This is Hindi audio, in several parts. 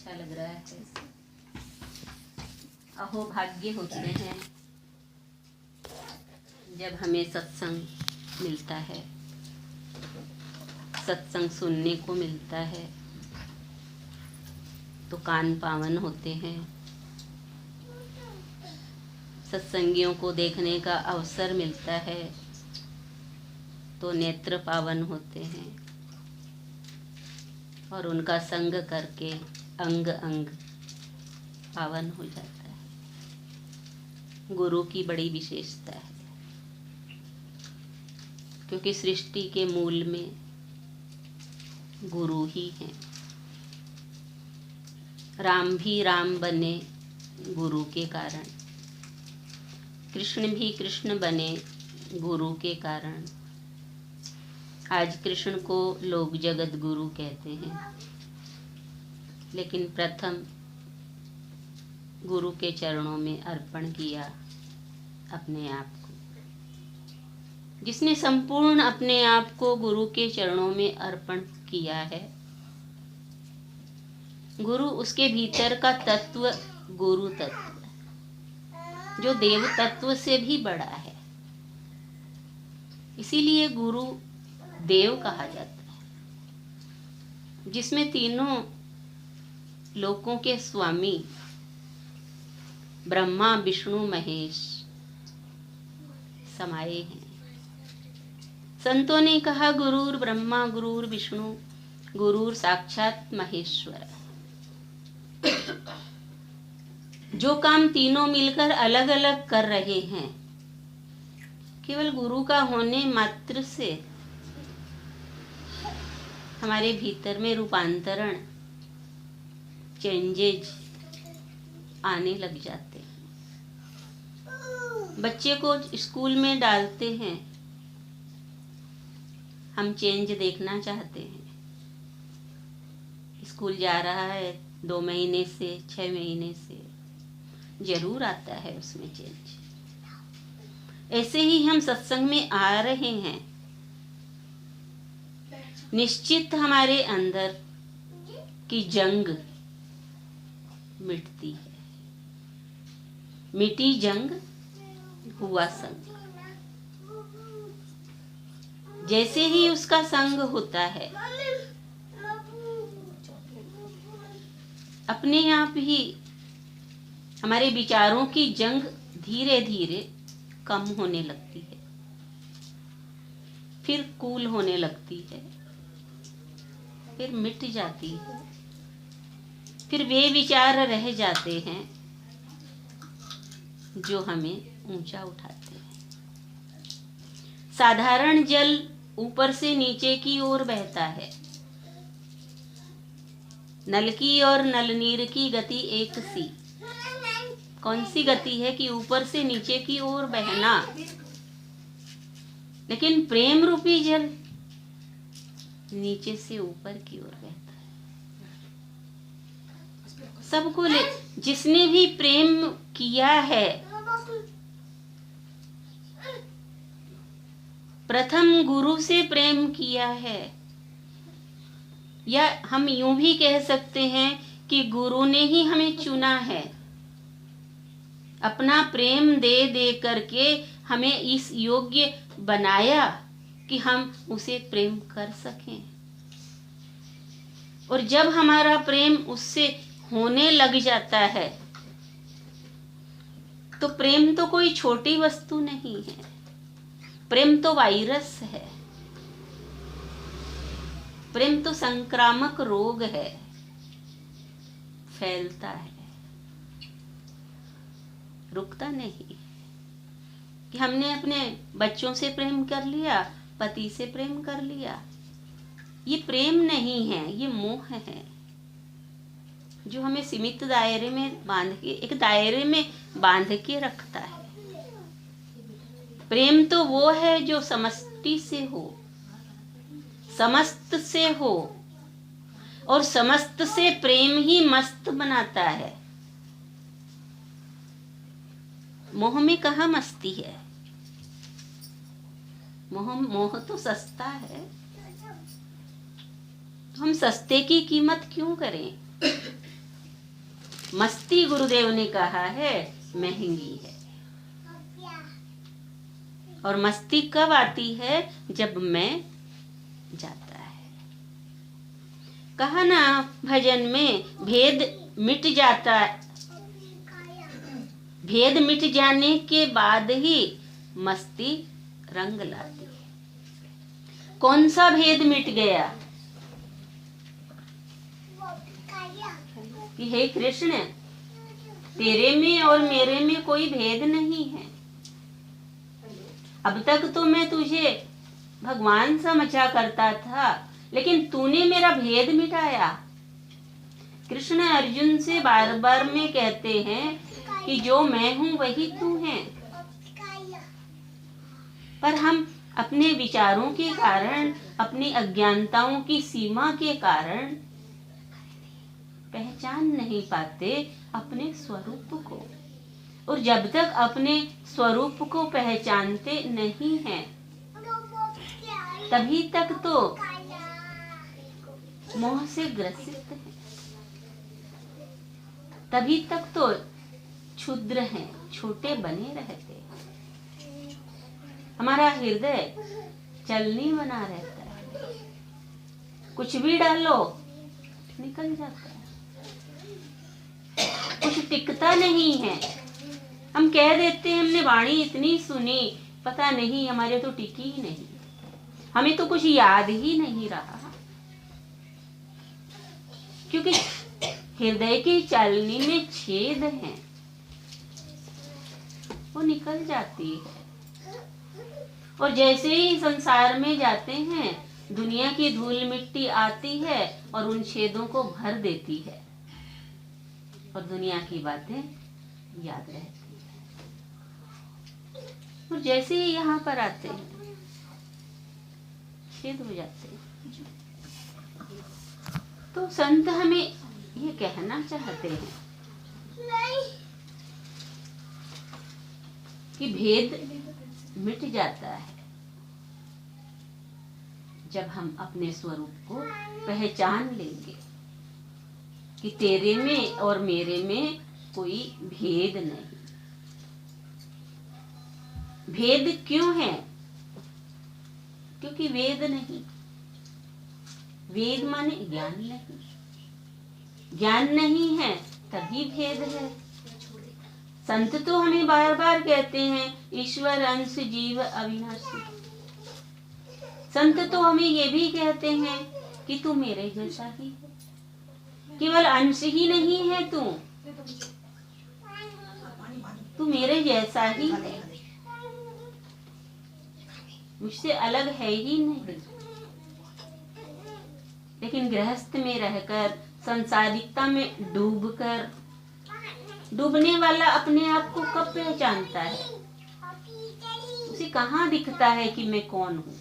अच्छा लग रहा है। अहो भाग्य होते हैं जब हमें सत्संग मिलता है, सत्संग सुनने को मिलता है तो कान पावन होते हैं। सत्संगियों को देखने का अवसर मिलता है तो नेत्र पावन होते हैं और उनका संग करके अंग अंग पावन हो जाता है। गुरु की बड़ी विशेषता है क्योंकि सृष्टि के मूल में गुरु ही हैं। राम भी राम बने गुरु के कारण, कृष्ण भी कृष्ण बने गुरु के कारण। आज कृष्ण को लोग जगत गुरु कहते हैं, लेकिन प्रथम गुरु के चरणों में अर्पण किया अपने आप को। जिसने संपूर्ण अपने आप को गुरु के चरणों में अर्पण किया है, गुरु उसके भीतर का तत्व गुरु तत्व जो देव तत्व से भी बड़ा है। इसीलिए गुरु देव कहा जाता है, जिसमें तीनों लोकों के स्वामी ब्रह्मा विष्णु महेश समाये हैं। संतों ने कहा गुरुर ब्रह्मा गुरुर विष्णु गुरुर साक्षात महेश्वर। जो काम तीनों मिलकर अलग अलग कर रहे हैं, केवल गुरु का होने मात्र से हमारे भीतर में रूपांतरण, चेंजेज आने लग जाते हैं। बच्चे को स्कूल में डालते हैं, हम चेंज देखना चाहते हैं। स्कूल जा रहा है 2 महीने से 6 महीने से, जरूर आता है उसमें चेंज। ऐसे ही हम सत्संग में आ रहे हैं, निश्चित हमारे अंदर की जंग मिटती है। मिटी जंग हुआ संग। जैसे ही उसका संग होता है, अपने आप ही हमारे विचारों की जंग धीरे धीरे कम होने लगती है, फिर कूल होने लगती है, फिर मिट जाती है। फिर वे विचार रह जाते हैं जो हमें ऊंचा उठाते हैं। साधारण जल ऊपर से नीचे की ओर बहता है। नल की और नलनीर की गति एक सी। कौन सी गति है कि ऊपर से नीचे की ओर बहना, लेकिन प्रेम रूपी जल नीचे से ऊपर की ओर बहता है। सबको जिसने भी प्रेम किया है, प्रथम गुरु से प्रेम किया है, या हम यूं भी कह सकते हैं कि गुरु ने ही हमें चुना है। अपना प्रेम दे दे करके हमें इस योग्य बनाया कि हम उसे प्रेम कर सकें। और जब हमारा प्रेम उससे होने लग जाता है, तो प्रेम तो कोई छोटी वस्तु नहीं है। प्रेम तो वायरस है, प्रेम तो संक्रामक रोग है, फैलता है, रुकता नहीं। कि हमने अपने बच्चों से प्रेम कर लिया, पति से प्रेम कर लिया, ये प्रेम नहीं है, ये मोह है जो हमें सीमित दायरे में बांध के, एक दायरे में बांध के रखता है। प्रेम तो वो है जो समष्टि से हो, समस्त से हो, और समस्त से प्रेम ही मस्त बनाता है। मोह में कहाँ मस्ती है? मोह तो सस्ता है। हम सस्ते की कीमत क्यों करें? मस्ती गुरुदेव ने कहा है महंगी है। और मस्ती कब आती है? जब मैं जाता है। कहा ना भजन में, भेद मिट जाता है, भेद मिट जाने के बाद ही मस्ती रंग लाती है। कौन सा भेद मिट गया? कि हे कृष्ण, तेरे में और मेरे में कोई भेद नहीं है। अब तक तो मैं तुझे भगवान समझा करता था, लेकिन तूने मेरा भेद मिटाया। कृष्ण अर्जुन से बार बार में कहते हैं कि जो मैं हूँ वही तू है। पर हम अपने विचारों के कारण, अपनी अज्ञानताओं की सीमा के कारण पहचान नहीं पाते अपने स्वरूप को। और जब तक अपने स्वरूप को पहचानते नहीं हैं, तभी तक तो मोह से ग्रसित हैं, तभी तक तो क्षुद्र हैं, छोटे बने रहते हैं। हमारा हृदय चलनी बना रहता है, कुछ भी डालो निकल जाता है, कुछ टिकता नहीं है। हम कह देते हैं हमने वाणी इतनी सुनी, पता नहीं हमारे तो टिकी ही नहीं, हमें तो कुछ याद ही नहीं रहा, क्योंकि हृदय की चालनी में छेद हैं, वो निकल जाती है। और जैसे ही संसार में जाते हैं, दुनिया की धूल मिट्टी आती है और उन छेदों को भर देती है, और दुनिया की बातें याद रहती है। और जैसे ही यहाँ पर आते हैं, छेद हो जाते हैं। तो संत हमें ये कहना चाहते हैं कि भेद मिट जाता है जब हम अपने स्वरूप को पहचान लेंगे कि तेरे में और मेरे में कोई भेद नहीं। भेद क्यों है? क्योंकि वेद नहीं। वेद माने ज्ञान नहीं, ज्ञान नहीं है तभी भेद है। संत तो हमें बार बार कहते हैं ईश्वर अंश जीव अविनाशी। संत तो हमें ये भी कहते हैं कि तू मेरे जैसा ही है, केवल अंश ही नहीं है, तू मेरे जैसा ही है, मुझसे अलग है ही नहीं। लेकिन गृहस्थ में रहकर, संसारिकता में डूबकर, डूबने वाला अपने आप को कब पहचानता है? उसे कहाँ दिखता है कि मैं कौन हूँ?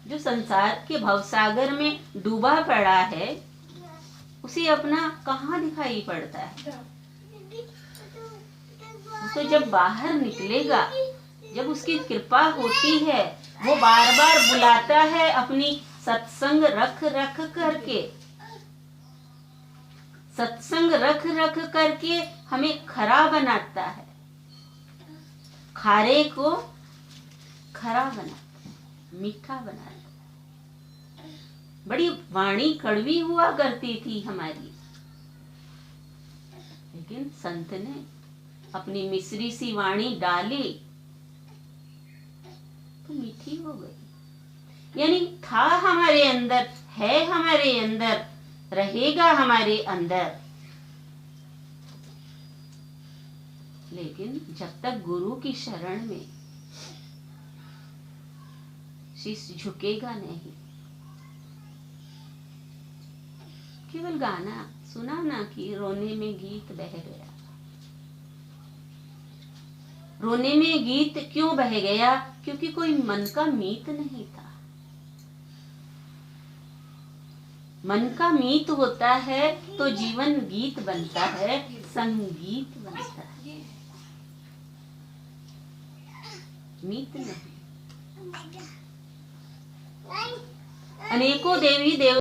जो संसार के भवसागर में डूबा पड़ा है, उसे अपना कहाँ दिखाई पड़ता है? तो जब बाहर निकलेगा, जब उसकी कृपा होती है, वो बार बार बुलाता है अपनी सत्संग रख रख करके, सत्संग रख रख करके हमें खरा बनाता है, खारे को खरा बनाता है, मीठा बनाता है। बड़ी वाणी कड़वी हुआ करती थी हमारी, लेकिन संत ने अपनी मिश्री सी वाणी डाली तो मीठी हो गई। यानी था हमारे अंदर, है हमारे अंदर, रहेगा हमारे अंदर। लेकिन जब तक गुरु की शरण में शीश झुकेगा नहीं, केवल गाना सुना ना कि रोने में गीत बह गया। रोने में गीत क्यों बह गया? क्योंकि कोई मन का मीत नहीं था। मन का मीत होता है तो जीवन गीत बनता है, संगीत बनता है, मीत नहीं। अनेकों देवी देव